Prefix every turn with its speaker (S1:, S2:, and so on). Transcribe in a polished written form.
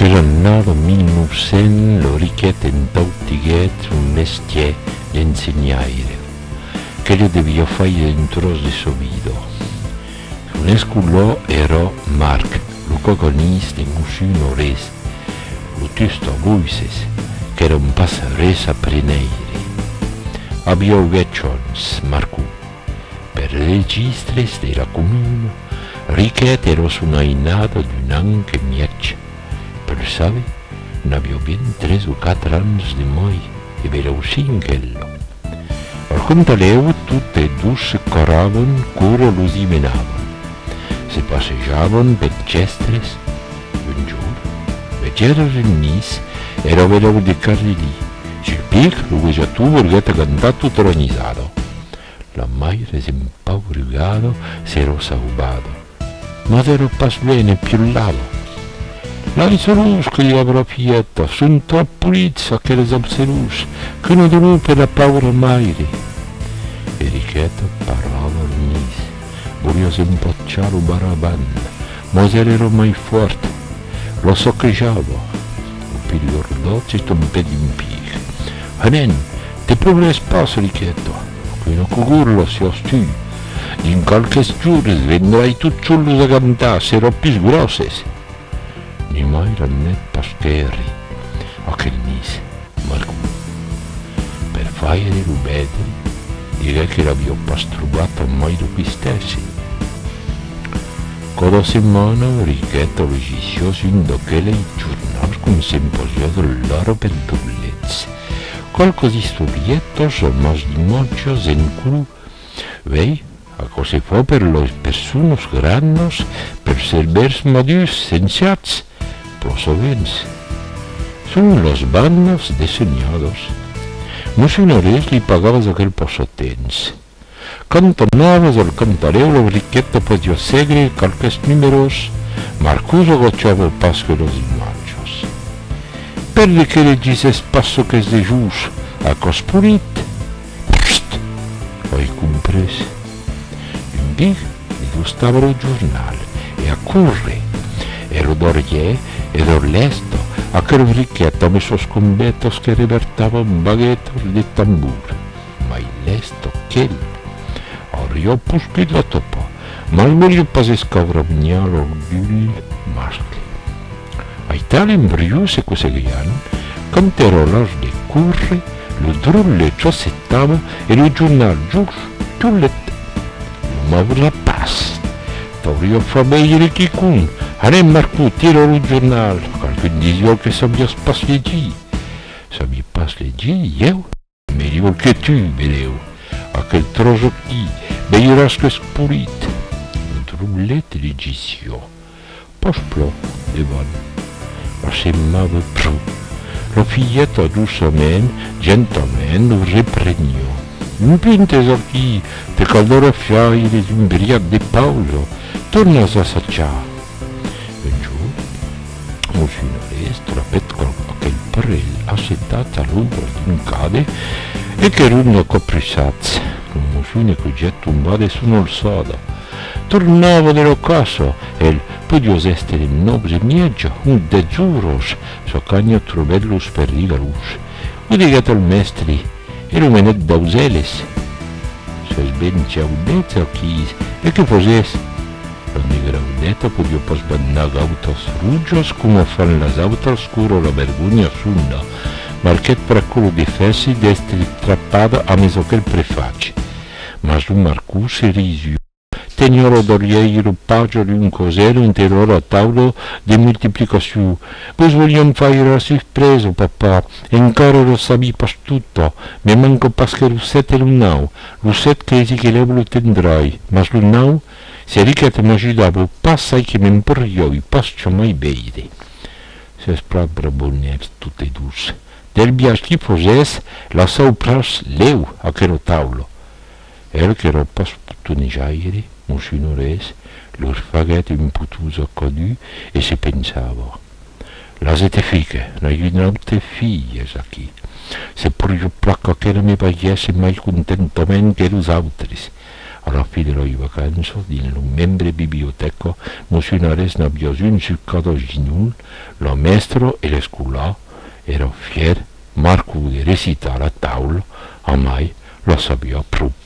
S1: Nel 1900 lo richiedendo un mestiere di insegnare, che gli devia fare dentro di suo vita. Un scuolo era Marc, il cogonista di Musino Res, lo testo Luises, che era un passares a prenere. Abbiamo vecchions, Marco, per registri della comune, richiedero una innata di un anno che mieccia. Per sapere, ne abbiamo ben 3 o 4 anni di noi, e ve lo singello. Racconta leo tutte e due corravano, cura lo si menavano. Si passeggiavano per cestres, un giorno, veggero il nis, era veloce di carri lì. Sul pic, lo viaggiatore aveva cantato tronisato. La madre si impaurigato, si era salvato, ma era pas bene più lavo. La risolus che gli avrà fietta, sono troppo pulizia che le obserus, che non devono per la paura madre. E Richetto parlava all'inizio, voleva impacciare il baraban, ma se era mai forte, lo soccheggiava. Un periodo dopo si stompè di impiego. Anen, ti provi le spasse, Richetto, qui non cugurlo si ostù. In qualche giorno vendrai tutto solo da cantare, sarò più grosse. Ni mai rannet pascheri, a che nis, Marco. Per fare i rubeti, direi che l'abbiamo pastrugato mai da qui stessi. Cada settimana Richetto registrò in quelle giornali con semposiato loro per dublezze. Qualche di studietto sono mas di mochos in cui, vei, a cosa fa per le persone grandi, per serbersi madurs, senziati, prosovens. Son los bandos diseñados. Musinores li pagabas aquel pasatens. Cantonabas al cantareo lo Richetto podia seguir calques números, Marcuso gocciava il pasco los imachos. Per che leggises passo che de jus a cospurit, pst, hai compres. Un big li gustava il giornale e a curre. Ero d'Orier ed Orlesto, a quel Richetto messo scombettos che rivertavan baghettos di tambur. Ma il lesto che Orio puschi la topo, ma il meglio pase scavragnalo gli maschi. Ai tali imbriuse coseghiano, canterò l'os di curre, lo drulle ciossettava e lo giornale giù lette. Lo mavo la pasta. Torio fa meglio chi cun. Anem Marco, tiro il giornale, qualcuno dice che sabbia pas leggi. Sabbia pas leggi, io? Meglio che tu, vedevo. A quel troso qui, veglieras che spurit. Un trullette di gisio. Pas plo, de bon. Ma sembrava più. Lo figlietto giustamente, gentilmente, lo ripregnò. Un pinte sorchi, te caldore fiaire di un briac di Paolo, torna a s'assacciare. Musino Res trapet con quel parel assettata all'ombra di un cade e che erano coprissazze. Un musino che getto un bade su nel soda. Tornava dell'ocaso e podia essere nobile mieggio, un de giuros, so cagno trobellus per rigalus. Udigato al mestri, e lumenet dauseles. Se sbencia udezza o chi, e che fosesse. Donde Graudetto podia pas bandar autos ruggios come fan las autos scuro la vergogna sunda, marchet per quello di fessi d'estri trappado a meso che il prefaci. Ma su Marcù si risio. Tegnolo d'orieiro pagio di un cosero intero a tavolo di moltiplicazione. Poi vogliamo fare la sorpresa, papà, e ancora lo sabi pas tutto. Mi manco pas che Russet e l'unau. Russet credi che lei lo tendrai, ma l'unau se Richetto mi aiutava, passai che mi imporriò i pascio mai beide. Se spra bonnet tutte e due. Del bias chi fosesse, la sau pras leu a quello tavolo. El che era pas puttonigiairi, Musino Res, lo spaghetti imputuso codù e si pensava. La sete fiche, non gli notte figlie, sa chi. Se pure io placco che non mi pagliesse mai contentamento che los altri. Alla fine delle vacanze, in un membro biblioteca, Monsignores n'abbia un succato ginul, la maestro e la scuola era fier, Marco di recitare a tavola, a mai lo sapeva proprio.